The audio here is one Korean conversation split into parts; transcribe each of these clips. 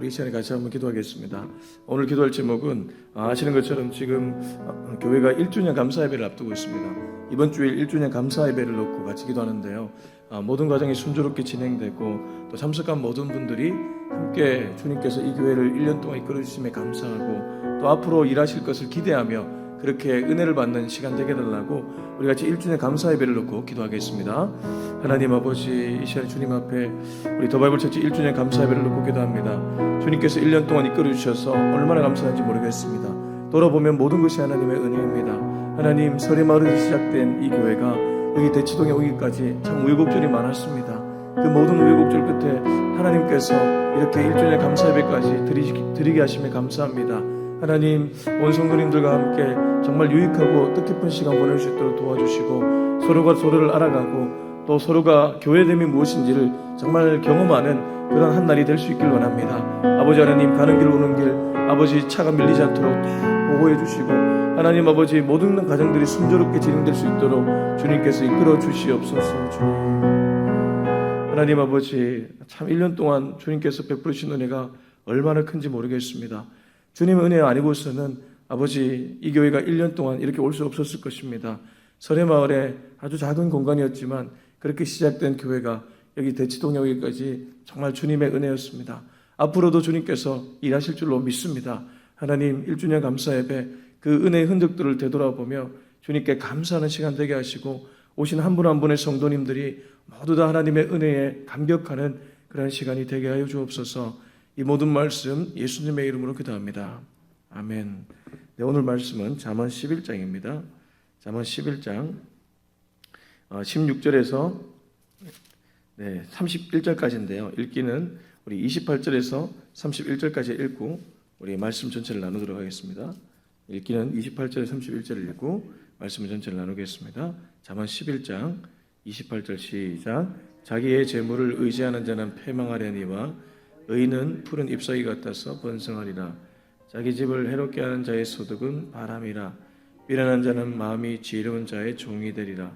우리 이 시간에 같이 한번 기도하겠습니다. 오늘 기도할 제목은 아시는 것처럼 지금 교회가 1주년 감사 예배를 앞두고 있습니다. 이번 주일 1주년 감사 예배를 놓고 같이 기도하는데요. 모든 과정이 순조롭게 진행되고 또 참석한 모든 분들이 함께 주님께서 이 교회를 1년 동안 이끌어 주심에 감사하고 또 앞으로 일하실 것을 기대하며 그렇게 은혜를 받는 시간 되게 해달라고 우리 같이 1주년 감사 예배를 놓고 기도하겠습니다. 하나님 아버지, 이 시간 주님 앞에 우리 더바이블 처치 1주년 감사 예배를 놓고 기도합니다. 주님께서 1년 동안 이끌어 주셔서 얼마나 감사한지 모르겠습니다. 돌아보면 모든 것이 하나님의 은혜입니다. 하나님, 설의마을에서 시작된 이 교회가 여기 대치동에 오기까지 참 우여곡절이 많았습니다. 그 모든 우여곡절 끝에 하나님께서 이렇게 1주년 감사 예배까지 드리게 하심에 감사합니다. 하나님, 온 성도님들과 함께 정말 유익하고 뜻깊은 시간 보낼 수 있도록 도와주시고 서로가 서로를 알아가고 또 서로가 교회됨이 무엇인지를 정말 경험하는 그런 한 날이 될 수 있길 원합니다. 아버지 하나님, 가는 길 오는 길 아버지 차가 밀리지 않도록 보호해 주시고 하나님 아버지 모든 가정들이 순조롭게 진행될 수 있도록 주님께서 이끌어 주시옵소서. 주님, 하나님 아버지, 참 1년 동안 주님께서 베풀으신 은혜가 얼마나 큰지 모르겠습니다. 주님의 은혜 아니고서는 아버지 이 교회가 1년 동안 이렇게 올 수 없었을 것입니다. 설의마을에 아주 작은 공간이었지만 그렇게 시작된 교회가 여기 대치동에 오기까지 정말 주님의 은혜였습니다. 앞으로도 주님께서 일하실 줄로 믿습니다. 하나님, 1주년 감사 예배 그 은혜의 흔적들을 되돌아보며 주님께 감사하는 시간 되게 하시고 오신 한 분 한 분의 성도님들이 모두 다 하나님의 은혜에 감격하는 그런 시간이 되게 하여 주옵소서. 이 모든 말씀 예수님의 이름으로 기도합니다. 아멘. 네, 오늘 말씀은 잠언 11장입니다. 잠언 11장 16절에서 31절까지인데요. 읽기는 우리 28절에서 31절까지 읽고 우리 말씀 전체를 나누도록 하겠습니다. 읽기는 28절에서 31절을 읽고 말씀 전체를 나누겠습니다. 잠언 11장 28절 시작. 자기의 재물을 의지하는 자는 패망하려니와 의인은 푸른 잎사귀 같아서 번성하리라. 자기 집을 해롭게 하는 자의 소득은 바람이라. 미련한 자는 마음이 지혜로운 자의 종이 되리라.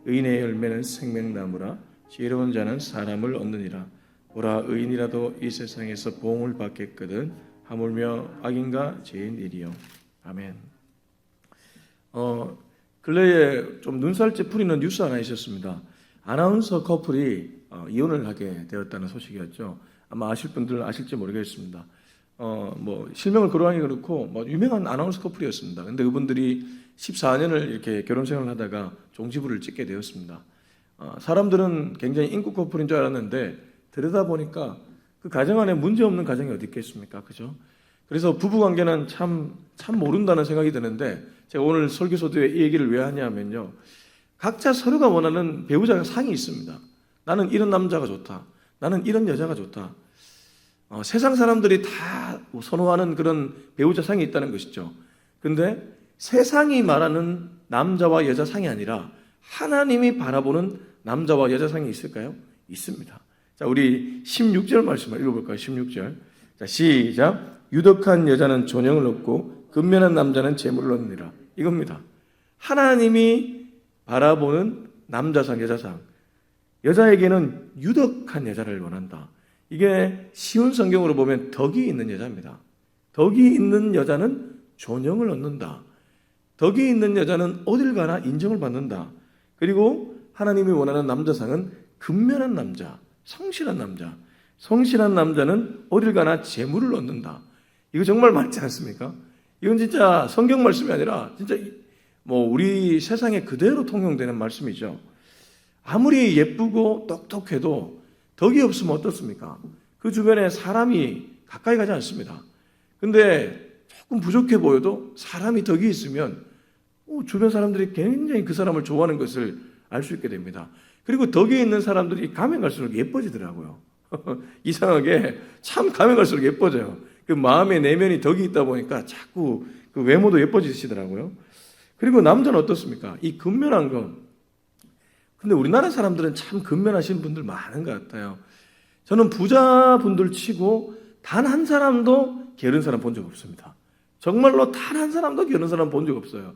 의인의 열매는 생명나무라. 지혜로운 자는 사람을 얻느니라. 보라, 의인이라도 이 세상에서 보응을 받겠거든 하물며 악인과 죄인 일이요. 아멘. 근래에 좀 눈살째 풀리는 뉴스 하나 있었습니다. 아나운서 커플이 이혼을 하게 되었다는 소식이었죠. 아마 아실 분들은 아실지 모르겠습니다. 실명을 거론하기 그렇고 유명한 아나운서 커플이었습니다. 근데 그분들이 14년을 이렇게 결혼 생활을 하다가 종지부를 찍게 되었습니다. 사람들은 굉장히 인기 커플인 줄 알았는데 들여다보니까 그 가정 안에 문제 없는 가정이 어디 있겠습니까? 그죠? 그래서 부부 관계는 참 모른다는 생각이 드는데 제가 오늘 설교서도에 이 얘기를 왜 하냐면요. 각자 서로가 원하는 배우자가 상이 있습니다. 나는 이런 남자가 좋다. 나는 이런 여자가 좋다. 세상 사람들이 다 선호하는 그런 배우자 상이 있다는 것이죠. 근데 세상이 말하는 남자와 여자 상이 아니라 하나님이 바라보는 남자와 여자 상이 있을까요? 있습니다. 자, 우리 16절 말씀을 읽어볼까요? 16절. 자, 시작. 유덕한 여자는 존영을 얻고 근면한 남자는 재물을 얻느니라. 이겁니다. 하나님이 바라보는 남자상, 여자상. 여자에게는 유덕한 여자를 원한다. 이게 쉬운 성경으로 보면 덕이 있는 여자입니다. 덕이 있는 여자는 존영을 얻는다. 덕이 있는 여자는 어딜 가나 인정을 받는다. 그리고 하나님이 원하는 남자상은 근면한 남자, 성실한 남자. 성실한 남자는 어딜 가나 재물을 얻는다. 이거 정말 맞지 않습니까? 이건 진짜 성경 말씀이 아니라 진짜 우리 세상에 그대로 통용되는 말씀이죠. 아무리 예쁘고 똑똑해도 덕이 없으면 어떻습니까? 그 주변에 사람이 가까이 가지 않습니다. 근데 조금 부족해 보여도 사람이 덕이 있으면 주변 사람들이 굉장히 그 사람을 좋아하는 것을 알 수 있게 됩니다. 그리고 덕이 있는 사람들이 가면 갈수록 예뻐지더라고요. 이상하게 참 가면 갈수록 예뻐져요. 그 마음의 내면이 덕이 있다 보니까 자꾸 그 외모도 예뻐지시더라고요. 그리고 남자는 어떻습니까? 이 근면한 것. 근데 우리나라 사람들은 참 근면하신 분들 많은 것 같아요. 저는 부자분들 치고 단 한 사람도 게으른 사람 본 적 없습니다. 정말로 단 한 사람도 게으른 사람 본 적 없어요.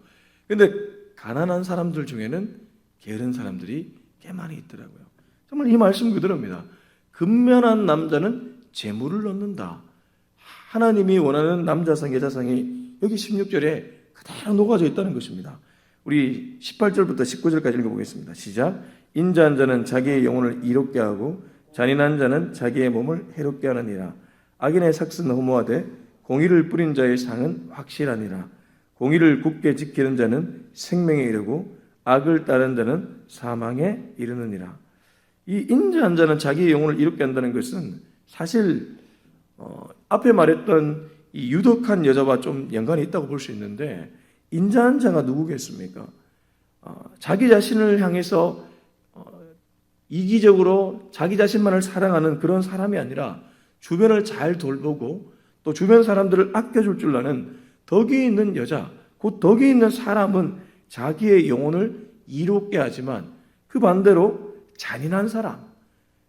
근데 가난한 사람들 중에는 게으른 사람들이 꽤 많이 있더라고요. 정말 이 말씀 그대로입니다. 근면한 남자는 재물을 얻는다. 하나님이 원하는 남자상 여자상이 여기 16절에 그대로 녹아져 있다는 것입니다. 우리 18절부터 19절까지 읽어보겠습니다. 시작. 인자한 자는 자기의 영혼을 이롭게 하고 잔인한 자는 자기의 몸을 해롭게 하느니라. 악인의 삭은 허무하되 공의를 뿌린 자의 상은 확실하니라. 공의를 굳게 지키는 자는 생명에 이르고 악을 따른 자는 사망에 이르느니라. 이 인자한 자는 자기의 영혼을 이롭게 한다는 것은 사실 앞에 말했던 이 유독한 여자와 좀 연관이 있다고 볼 수 있는데, 인자한 자가 누구겠습니까? 자기 자신을 향해서 이기적으로 자기 자신만을 사랑하는 그런 사람이 아니라 주변을 잘 돌보고 또 주변 사람들을 아껴줄 줄 아는 덕이 있는 여자, 곧 덕이 있는 사람은 자기의 영혼을 이롭게 하지만 그 반대로 잔인한 사람,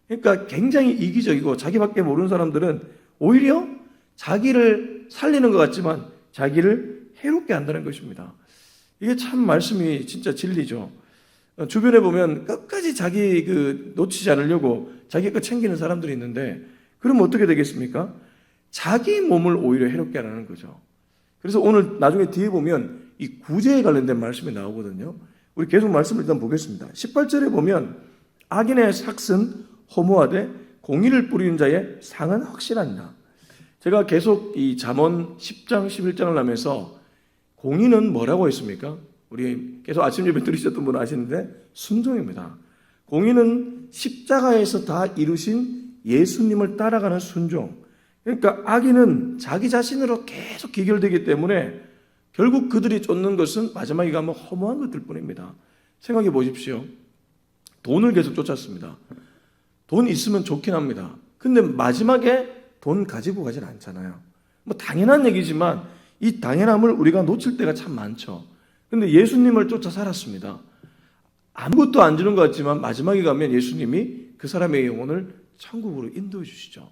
그러니까 굉장히 이기적이고 자기밖에 모르는 사람들은 오히려 자기를 살리는 것 같지만 자기를 해롭게 한다는 것입니다. 이게 참 말씀이 진짜 진리죠. 주변에 보면 끝까지 자기 놓치지 않으려고 자기 것 챙기는 사람들이 있는데, 그러면 어떻게 되겠습니까? 자기 몸을 오히려 해롭게 하는 거죠. 그래서 오늘 나중에 뒤에 보면 이 구제에 관련된 말씀이 나오거든요. 우리 계속 말씀을 일단 보겠습니다. 18절에 보면 악인의 삭은 허무하되 공의를 뿌리는 자의 상은 확실하니라. 제가 계속 이 잠언 10장 11장을 하면서 공의는 뭐라고 했습니까? 우리 계속 아침 예배 들으셨던 분은 아시는데 순종입니다. 공의는 십자가에서 다 이루신 예수님을 따라가는 순종. 그러니까 악인은 자기 자신으로 계속 기결되기 때문에 결국 그들이 쫓는 것은 마지막에 가면 허무한 것들 뿐입니다. 생각해 보십시오. 돈을 계속 쫓았습니다. 돈 있으면 좋긴 합니다. 근데 마지막에 돈 가지고 가진 않잖아요. 뭐 당연한 얘기지만 이 당연함을 우리가 놓칠 때가 참 많죠. 근데 예수님을 쫓아 살았습니다. 아무것도 안 주는 것 같지만 마지막에 가면 예수님이 그 사람의 영혼을 천국으로 인도해 주시죠.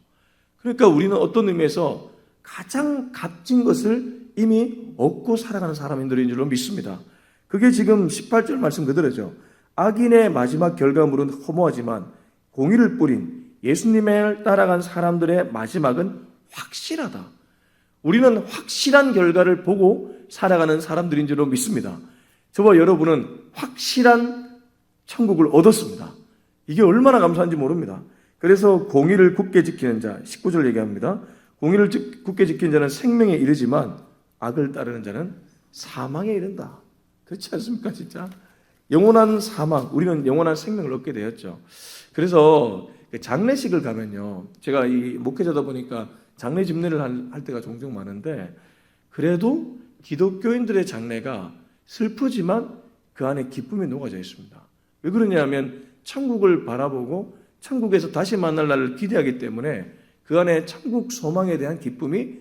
그러니까 우리는 어떤 의미에서 가장 값진 것을 이미 얻고 살아가는 사람들인 줄로 믿습니다. 그게 지금 18절 말씀 그대로죠. 악인의 마지막 결과물은 허무하지만 공의를 뿌린 예수님을 따라간 사람들의 마지막은 확실하다. 우리는 확실한 결과를 보고 살아가는 사람들인 줄로 믿습니다. 저와 여러분은 확실한 천국을 얻었습니다. 이게 얼마나 감사한지 모릅니다. 그래서 공의를 굳게 지키는 자, 19절 얘기합니다. 공의를 굳게 지키는 자는 생명에 이르지만 악을 따르는 자는 사망에 이른다. 그렇지 않습니까, 진짜? 영원한 사망, 우리는 영원한 생명을 얻게 되었죠. 그래서 장례식을 가면요, 제가 이 목회자다 보니까 장례 집례를 할 때가 종종 많은데, 그래도 기독교인들의 장례가 슬프지만 그 안에 기쁨이 녹아져 있습니다. 왜 그러냐면 천국을 바라보고 천국에서 다시 만날 날을 기대하기 때문에 그 안에 천국 소망에 대한 기쁨이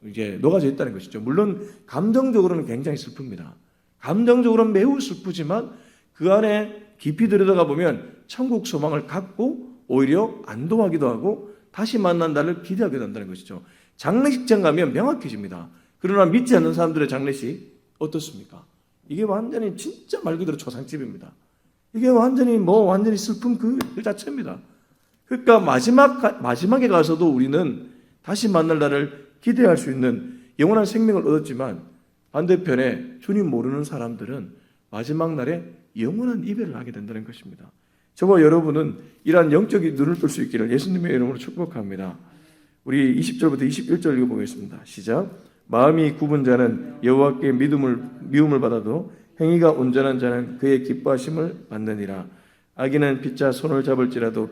이제 녹아져 있다는 것이죠. 물론 감정적으로는 굉장히 슬픕니다. 감정적으로는 매우 슬프지만 그 안에 깊이 들여다가 보면 천국 소망을 갖고 오히려 안도하기도 하고 다시 만난 날을 기대하게 된다는 것이죠. 장례식장 가면 명확해집니다. 그러나 믿지 않는 사람들의 장례식 어떻습니까? 이게 완전히 진짜 말 그대로 초상집입니다. 이게 완전히 슬픈 그 자체입니다. 그러니까 마지막에 가서도 우리는 다시 만날 날을 기대할 수 있는 영원한 생명을 얻었지만, 반대편에 주님 모르는 사람들은 마지막 날에 영원한 이별을 하게 된다는 것입니다. 저와 여러분은 이러한 영적인 눈을 뜰 수 있기를 예수님의 이름으로 축복합니다. 우리 20절부터 21절 읽어보겠습니다. 시작. 마음이 굽은 자는 여호와께 미움을 받아도 행위가 온전한 자는 그의 기뻐하심을 받느니라. 악인은 빗자 손을 잡을지라도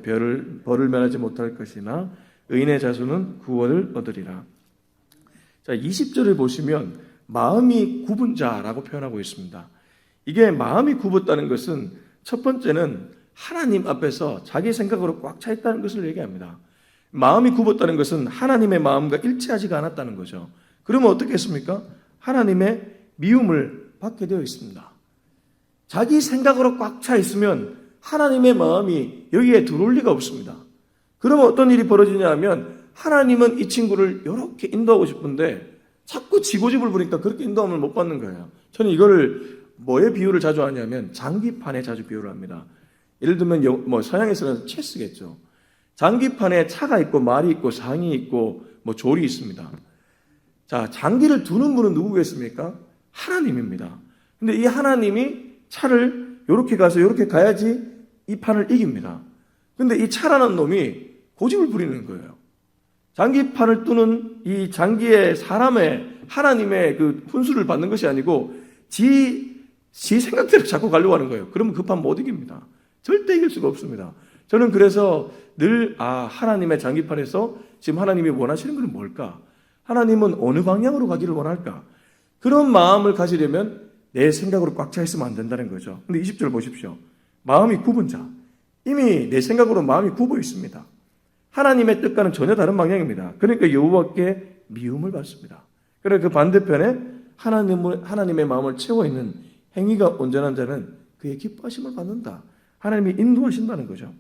벌을 면하지 못할 것이나 의인의 자손은 구원을 얻으리라. 자, 20절을 보시면 마음이 굽은 자라고 표현하고 있습니다. 이게 마음이 굽었다는 것은 첫 번째는 하나님 앞에서 자기 생각으로 꽉 차 있다는 것을 얘기합니다. 마음이 굽었다는 것은 하나님의 마음과 일치하지가 않았다는 거죠. 그러면 어떻게 했습니까? 하나님의 미움을 받게 되어 있습니다. 자기 생각으로 꽉 차 있으면 하나님의 마음이 여기에 들어올 리가 없습니다. 그러면 어떤 일이 벌어지냐 하면 하나님은 이 친구를 이렇게 인도하고 싶은데 자꾸 지고집을 부리니까 그렇게 인도함을 못 받는 거예요. 저는 이거를 뭐에 비유를 자주 하냐면 장기판에 자주 비유를 합니다. 예를 들면 서양에서는 체스겠죠. 장기판에 차가 있고 말이 있고 상이 있고 졸이 있습니다. 자, 장기를 두는 분은 누구겠습니까? 하나님입니다. 근데 이 하나님이 차를 이렇게 가서 이렇게 가야지 이 판을 이깁니다. 근데 이 차라는 놈이 고집을 부리는 거예요. 장기판을 두는 이 장기의 사람의 하나님의 그 훈수를 받는 것이 아니고 지 생각대로 자꾸 가려고 하는 거예요. 그러면 그 판 못 이깁니다. 절대 이길 수가 없습니다. 저는 그래서 늘 하나님의 장기판에서 지금 하나님이 원하시는 건 뭘까? 하나님은 어느 방향으로 가기를 원할까? 그런 마음을 가지려면 내 생각으로 꽉 차 있으면 안 된다는 거죠. 근데 20절 보십시오. 마음이 굽은 자. 이미 내 생각으로 마음이 굽어 있습니다. 하나님의 뜻과는 전혀 다른 방향입니다. 그러니까 여호와께 미움을 받습니다. 그러니까 그 반대편에 하나님의 마음을 채워 있는 행위가 온전한 자는 그의 기뻐하심을 받는다. 하나님이 인도하신다는 거죠.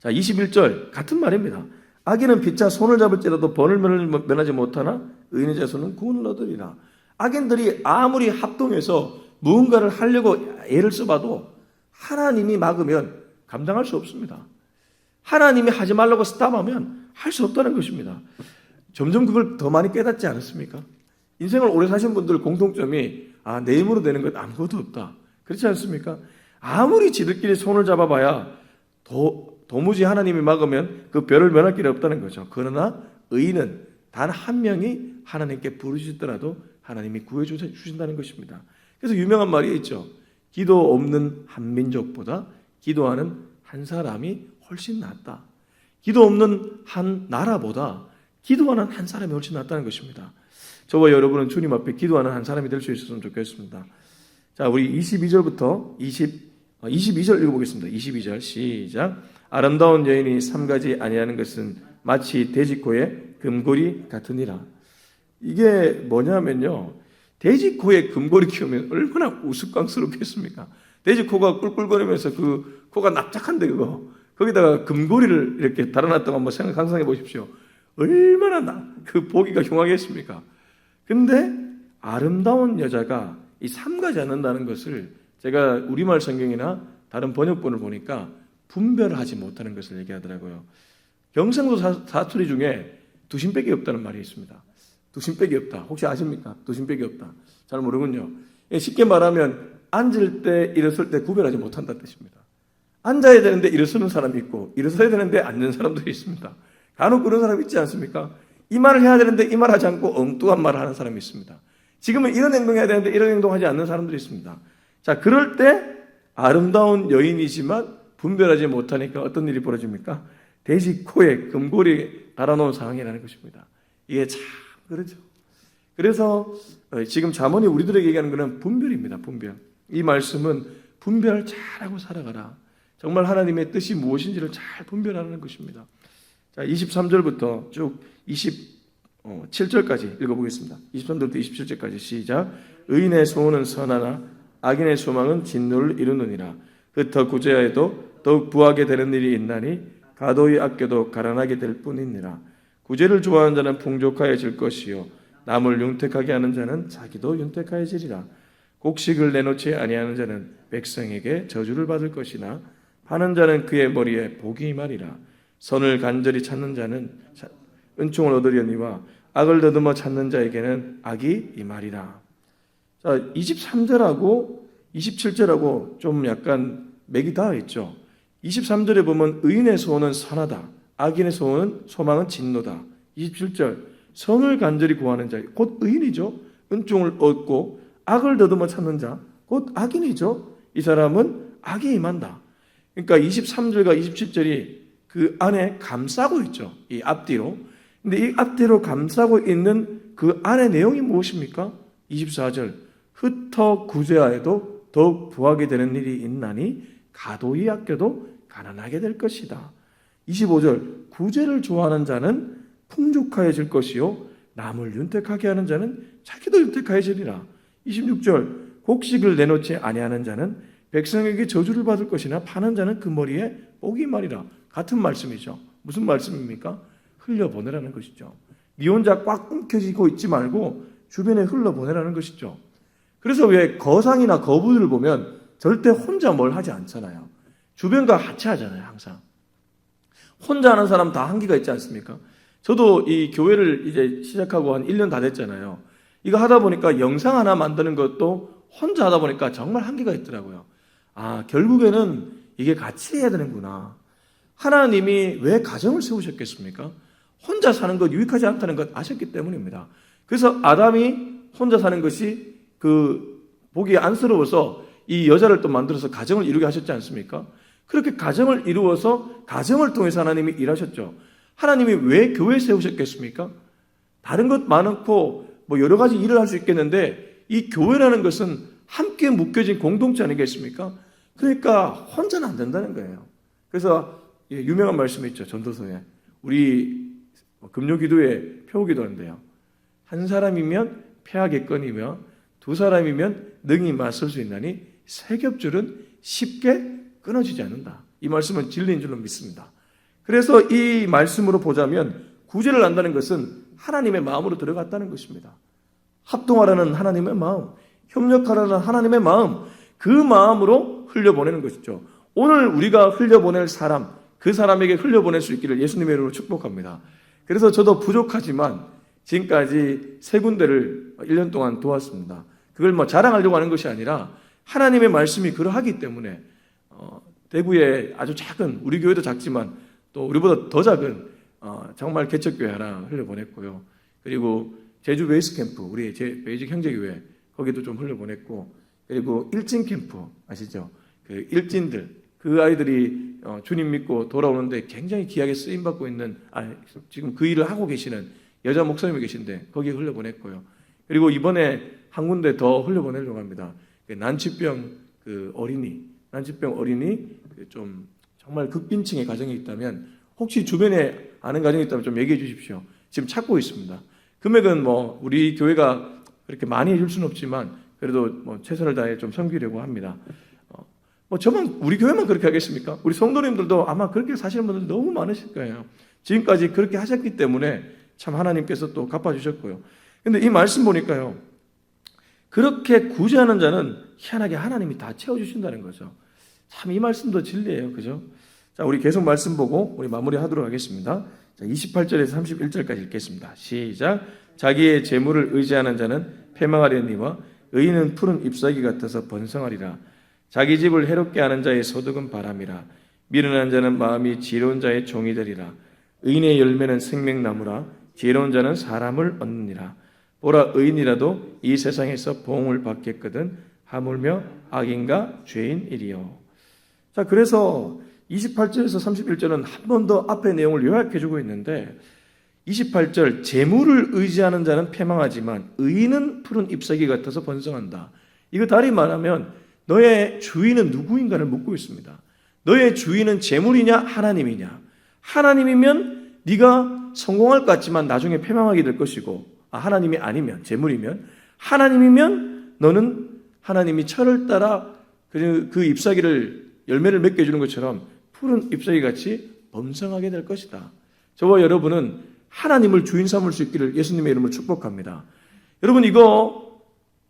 자, 21절 같은 말입니다. 악인은 피차 손을 잡을지라도 번을 면하지 못하나 의인의 자손은 구원을 얻으리라. 악인들이 아무리 합동해서 무언가를 하려고 애를 써봐도 하나님이 막으면 감당할 수 없습니다. 하나님이 하지 말라고 스탑하면 할 수 없다는 것입니다. 점점 그걸 더 많이 깨닫지 않았습니까? 인생을 오래 사신 분들 공통점이 내 힘으로 되는 건 아무것도 없다. 그렇지 않습니까? 아무리 지들끼리 손을 잡아봐야 도무지 하나님이 막으면 그 별을 면할 길이 없다는 거죠. 그러나 의인은 단 한 명이 하나님께 부르시더라도 하나님이 구해주신다는 것입니다. 그래서 유명한 말이 있죠. 기도 없는 한 민족보다 기도하는 한 사람이 훨씬 낫다. 기도 없는 한 나라보다 기도하는 한 사람이 훨씬 낫다는 것입니다. 저와 여러분은 주님 앞에 기도하는 한 사람이 될 수 있었으면 좋겠습니다. 자, 우리 22절부터 22절 읽어보겠습니다. 22절 시작. 아름다운 여인이 삼가지 아니하는 것은 마치 돼지코의 금고리 같으니라. 이게 뭐냐면요, 돼지코에 금고리 키우면 얼마나 우스꽝스럽겠습니까? 돼지코가 꿀꿀거리면서 그 코가 납작한데 거기다가 금고리를 이렇게 달아놨다고 한번 상상해 보십시오. 얼마나 그 보기가 흉하겠습니까? 근데 아름다운 여자가 이 삼가지 않는다는 것을 제가 우리말 성경이나 다른 번역본을 보니까 분별하지 못하는 것을 얘기하더라고요. 경상도 사투리 중에 두심백이 없다는 말이 있습니다. 두심백이 없다. 혹시 아십니까? 두심백이 없다. 잘 모르군요. 쉽게 말하면 앉을 때 일어설 때 구별하지 못한다는 뜻입니다. 앉아야 되는데 일어서는 사람이 있고 일어서야 되는데 앉는 사람들이 있습니다. 간혹 그런 사람 있지 않습니까? 이 말을 해야 되는데 이 말 하지 않고 엉뚱한 말을 하는 사람이 있습니다. 지금은 이런 행동해야 되는데 이런 행동하지 않는 사람들이 있습니다. 자, 그럴 때 아름다운 여인이지만 분별하지 못하니까 어떤 일이 벌어집니까? 돼지 코에 금고리 달아놓은 상황이라는 것입니다. 이게 참 그렇죠. 그래서 지금 잠언이 우리들에게 얘기하는 것은 분별입니다. 분별. 이 말씀은 분별 잘하고 살아가라. 정말 하나님의 뜻이 무엇인지를 잘 분별하는 것입니다. 자, 23절부터 쭉 27절까지 읽어보겠습니다. 23절부터 27절까지 시작. 의인의 소원은 선하나 악인의 소망은 진노를 이루느니라. 흩어 구제하여도 더욱 부하게 되는 일이 있나니 가도히 아껴도 가난하게 될 뿐이니라. 구제를 좋아하는 자는 풍족하여질 것이요 남을 윤택하게 하는 자는 자기도 윤택하여지리라. 곡식을 내놓지 아니하는 자는 백성에게 저주를 받을 것이나 파는 자는 그의 머리에 복이 임하리라. 선을 간절히 찾는 자는 은총을 얻으려니와 악을 더듬어 찾는 자에게는 악이 임하리라. 자, 23절하고 27절하고 좀 약간 맥이 닿아 있죠. 23절에 보면 의인의 소원은 선하다. 악인의 소망은 진노다. 27절 선을 간절히 구하는 자, 곧 의인이죠. 은총을 얻고 악을 더듬어 찾는 자, 곧 악인이죠. 이 사람은 악이 임한다. 그러니까 23절과 27절이 그 안에 감싸고 있죠. 이 앞뒤로. 근데 이 앞뒤로 감싸고 있는 그 안의 내용이 무엇입니까? 24절 흩어 구제하여도 더욱 부하게 되는 일이 있나니 가도히 아껴도 가난하게 될 것이다. 25절 구제를 좋아하는 자는 풍족하여질 것이요 남을 윤택하게 하는 자는 자기도 윤택하여지리라. 26절 곡식을 내놓지 아니하는 자는 백성에게 저주를 받을 것이나 파는 자는 그 머리에 복이 말이라. 같은 말씀이죠. 무슨 말씀입니까? 흘려보내라는 것이죠. 니 혼자 꽉 움켜쥐고 있지 말고 주변에 흘려보내라는 것이죠. 그래서 왜 거상이나 거부들을 보면 절대 혼자 뭘 하지 않잖아요. 주변과 같이 하잖아요. 항상 혼자 하는 사람 다 한계가 있지 않습니까? 저도 이 교회를 이제 시작하고 한 1년 다 됐잖아요. 이거 하다 보니까 영상 하나 만드는 것도 혼자 하다 보니까 정말 한계가 있더라고요. 아, 결국에는 이게 같이 해야 되는구나. 하나님이 왜 가정을 세우셨겠습니까? 혼자 사는 것 유익하지 않다는 것 아셨기 때문입니다. 그래서 아담이 혼자 사는 것이 보기 안쓰러워서 이 여자를 또 만들어서 가정을 이루게 하셨지 않습니까? 그렇게 가정을 이루어서 가정을 통해서 하나님이 일하셨죠. 하나님이 왜 교회 세우셨겠습니까? 다른 것 많고 뭐 여러 가지 일을 할 수 있겠는데 이 교회라는 것은 함께 묶여진 공동체 아니겠습니까? 그러니까 혼자는 안 된다는 거예요. 그래서 유명한 말씀이 있죠. 전도서에. 우리 금요기도에 표기도인데요. 한 사람이면 패하겠거니며 두 사람이면 능히 맞설 수 있나니 세 겹줄은 쉽게 끊어지지 않는다. 이 말씀은 진리인 줄로 믿습니다. 그래서 이 말씀으로 보자면 구제를 한다는 것은 하나님의 마음으로 들어갔다는 것입니다. 합동하라는 하나님의 마음, 협력하라는 하나님의 마음, 그 마음으로 흘려보내는 것이죠. 오늘 우리가 흘려보낼 사람, 그 사람에게 흘려보낼 수 있기를 예수님의 이름으로 축복합니다. 그래서 저도 부족하지만 지금까지 3군데를 1년 동안 도왔습니다. 그걸 뭐 자랑하려고 하는 것이 아니라 하나님의 말씀이 그러하기 때문에 대구에 아주 작은, 우리 교회도 작지만 또 우리보다 더 작은 정말 개척교회 하나 흘려보냈고요. 그리고 제주 베이스캠프, 우리 베이직 형제교회 거기도 좀 흘려보냈고, 그리고 일진 캠프 아시죠? 그 일진들, 그 아이들이 주님 믿고 돌아오는데 굉장히 귀하게 쓰임받고 있는, 지금 그 일을 하고 계시는 여자 목사님이 계신데 거기에 흘려보냈고요. 그리고 이번에 한 군데 더 흘려보내려고 합니다. 난치병 어린이 좀 정말 극빈층의 가정이 있다면, 혹시 주변에 아는 가정이 있다면 좀 얘기해 주십시오. 지금 찾고 있습니다. 금액은 뭐 우리 교회가 그렇게 많이 해줄 수는 없지만 그래도 뭐 최선을 다해 좀 섬기려고 합니다. 뭐 저만, 우리 교회만 그렇게 하겠습니까? 우리 성도님들도 아마 그렇게 사시는 분들 너무 많으실 거예요. 지금까지 그렇게 하셨기 때문에 참 하나님께서 또 갚아주셨고요. 근데 이 말씀 보니까요, 그렇게 구제하는 자는 희한하게 하나님이 다 채워주신다는 거죠. 참 이 말씀도 진리예요. 그죠? 자, 우리 계속 말씀 보고 우리 마무리하도록 하겠습니다. 자, 28절에서 31절까지 읽겠습니다. 시작. 자기의 재물을 의지하는 자는 패망하려니와 의인은 푸른 잎사귀 같아서 번성하리라. 자기 집을 해롭게 하는 자의 소득은 바람이라. 미련한 자는 마음이 지혜로운 자의 종이 되리라. 의인의 열매는 생명나무라. 지혜로운 자는 사람을 얻느니라. 보라, 의인이라도 이 세상에서 보응을 받겠거든 하물며 악인과 죄인이리요. 자, 그래서 28절에서 31절은 한 번 더 앞의 내용을 요약해 주고 있는데, 28절, 재물을 의지하는 자는 패망하지만 의인은 푸른 잎사귀 같아서 번성한다. 이거 다리 말하면 너의 주인은 누구인가를 묻고 있습니다. 너의 주인은 재물이냐 하나님이냐. 하나님이면 네가 성공할 것 같지만 나중에 패망하게 될 것이고, 하나님이 아니면, 재물이면, 하나님이면 너는 하나님이 철을 따라 그 잎사귀를, 열매를 맺게 해주는 것처럼 푸른 잎사귀 같이 번성하게 될 것이다. 저와 여러분은 하나님을 주인 삼을 수 있기를 예수님의 이름으로 축복합니다. 여러분, 이거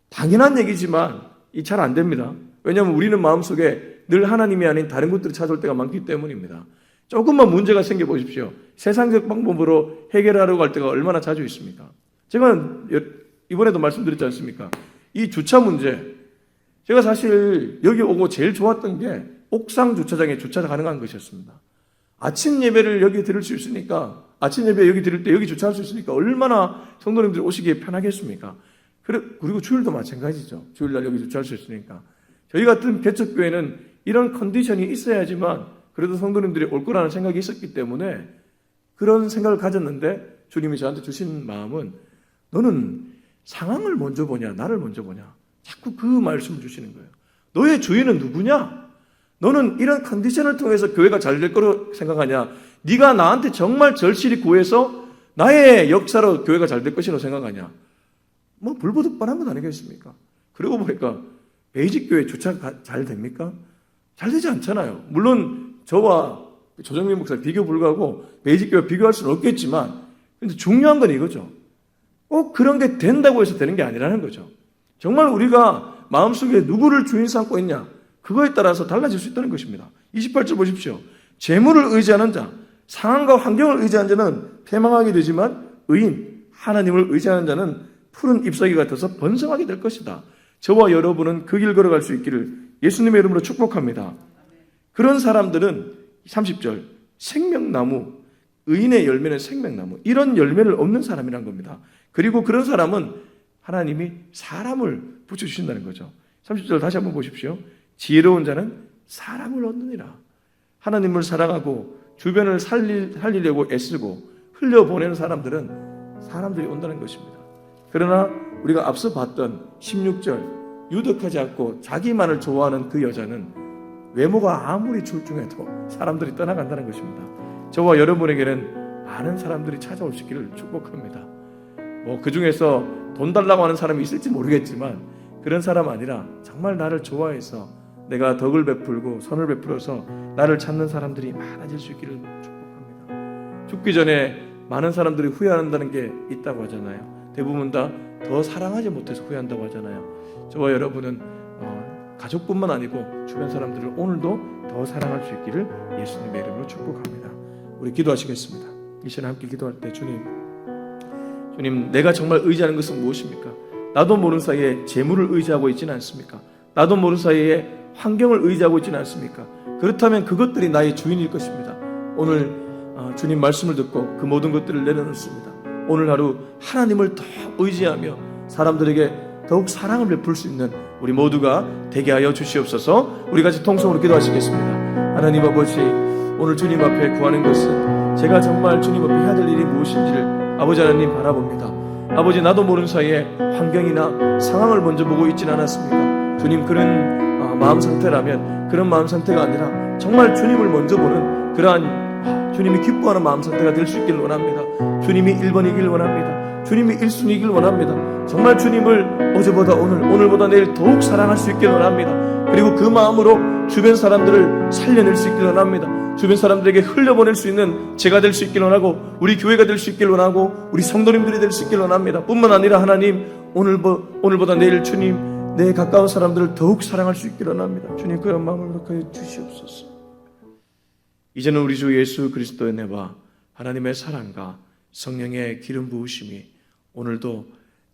당연한 얘기지만 이 잘 안 됩니다. 왜냐하면 우리는 마음속에 늘 하나님이 아닌 다른 것들을 찾아올 때가 많기 때문입니다. 조금만 문제가 생겨 보십시오. 세상적 방법으로 해결하려고 할 때가 얼마나 자주 있습니까? 제가 이번에도 말씀드렸지 않습니까? 이 주차 문제, 제가 사실 여기 오고 제일 좋았던 게 옥상 주차장에 주차 가능한 것이었습니다. 아침 예배를 여기 드릴 수 있으니까, 아침 예배 여기 드릴 때 여기 주차할 수 있으니까 얼마나 성도님들이 오시기에 편하겠습니까? 그리고 주일도 마찬가지죠. 주일날 여기 주차할 수 있으니까. 저희 같은 개척교회는 이런 컨디션이 있어야지만 그래도 성도님들이 올 거라는 생각이 있었기 때문에 그런 생각을 가졌는데, 주님이 저한테 주신 마음은 너는 상황을 먼저 보냐 나를 먼저 보냐, 자꾸 그 말씀을 주시는 거예요. 너의 주인은 누구냐? 너는 이런 컨디션을 통해서 교회가 잘 될 거로 생각하냐? 네가 나한테 정말 절실히 구해서 나의 역사로 교회가 잘 될 것이라고 생각하냐? 뭐 불보듯 뻔한 건 아니겠습니까? 그러고 보니까 베이직 교회 주차 잘 됩니까? 잘 되지 않잖아요. 물론 저와 조정민 목사 비교 불가하고 베이직 교회 비교할 수는 없겠지만, 근데 중요한 건 이거죠. 꼭 그런 게 된다고 해서 되는 게 아니라는 거죠. 정말 우리가 마음속에 누구를 주인 삼고 있냐, 그거에 따라서 달라질 수 있다는 것입니다. 28절 보십시오. 재물을 의지하는 자, 상황과 환경을 의지한 자는 패망하게 되지만 의인, 하나님을 의지하는 자는 푸른 잎사귀 같아서 번성하게 될 것이다. 저와 여러분은 그 길 걸어갈 수 있기를 예수님의 이름으로 축복합니다. 그런 사람들은 30절 생명나무, 의인의 열매는 생명나무, 이런 열매를 얻는 사람이란 겁니다. 그리고 그런 사람은 하나님이 사람을 붙여주신다는 거죠. 30절 다시 한번 보십시오. 지혜로운 자는 사람을 얻느니라. 하나님을 사랑하고 주변을 살리려고 애쓰고 흘려보내는 사람들이 온다는 것입니다. 그러나 우리가 앞서 봤던 16절 유덕하지 않고 자기만을 좋아하는 그 여자는 외모가 아무리 출중해도 사람들이 떠나간다는 것입니다. 저와 여러분에게는 많은 사람들이 찾아올 수 있기를 축복합니다. 그 중에서 돈 달라고 하는 사람이 있을지 모르겠지만 그런 사람 아니라 정말 나를 좋아해서 내가 덕을 베풀고 선을 베풀어서 나를 찾는 사람들이 많아질 수 있기를 축복합니다. 죽기 전에 많은 사람들이 후회한다는 게 있다고 하잖아요. 대부분 다 더 사랑하지 못해서 후회한다고 하잖아요. 저와 여러분은 가족뿐만 아니고 주변 사람들을 오늘도 더 사랑할 수 있기를 예수님의 이름으로 축복합니다. 우리 기도하시겠습니다. 이 시간에 함께 기도할 때 주님, 내가 정말 의지하는 것은 무엇입니까? 나도 모르는 사이에 재물을 의지하고 있지는 않습니까? 나도 모르는 사이에 환경을 의지하고 있지는 않습니까? 그렇다면 그것들이 나의 주인일 것입니다. 오늘 주님 말씀을 듣고 그 모든 것들을 내려놓습니다. 오늘 하루 하나님을 더 의지하며 사람들에게 더욱 사랑을 베풀 수 있는 우리 모두가 되게 하여 주시옵소서. 우리 같이 통성으로 기도하시겠습니다. 하나님 아버지, 오늘 주님 앞에 구하는 것은 제가 정말 주님 앞에 해야 될 일이 무엇인지를 아버지 하나님 바라봅니다. 아버지, 나도 모르는 사이에 환경이나 상황을 먼저 보고 있지는 않았습니까? 주님, 그런 마음 상태라면 그런 마음 상태가 아니라 정말 주님을 먼저 보는 그러한 주님이 기뻐하는 마음 상태가 될 수 있기를 원합니다. 주님이 1번이길 원합니다. 주님이 1순위이길 원합니다. 정말 주님을 어제보다 오늘보다 내일 더욱 사랑할 수 있기를 원합니다. 그리고 그 마음으로 주변 사람들을 살려낼 수 있기를 원합니다. 주변 사람들에게 흘려보낼 수 있는 제가 될 수 있기를 원하고 우리 교회가 될 수 있기를 원하고 우리 성도님들이 될 수 있기를 원합니다. 뿐만 아니라 하나님, 오늘보다 내일 주님 내 가까운 사람들을 더욱 사랑할 수 있기를 원합니다. 주님, 그런 마음을 허락하여 주시옵소서. 이제는 우리 주 예수 그리스도의 은혜와 하나님의 사랑과 성령의 기름 부으심이 오늘도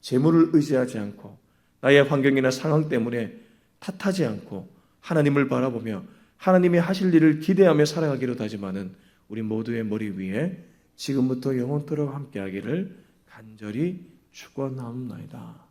재물을 의지하지 않고 나의 환경이나 상황 때문에 탓하지 않고 하나님을 바라보며 하나님이 하실 일을 기대하며 살아가기로 다짐하는 우리 모두의 머리 위에 지금부터 영원토록 함께하기를 간절히 축원하옵나이다.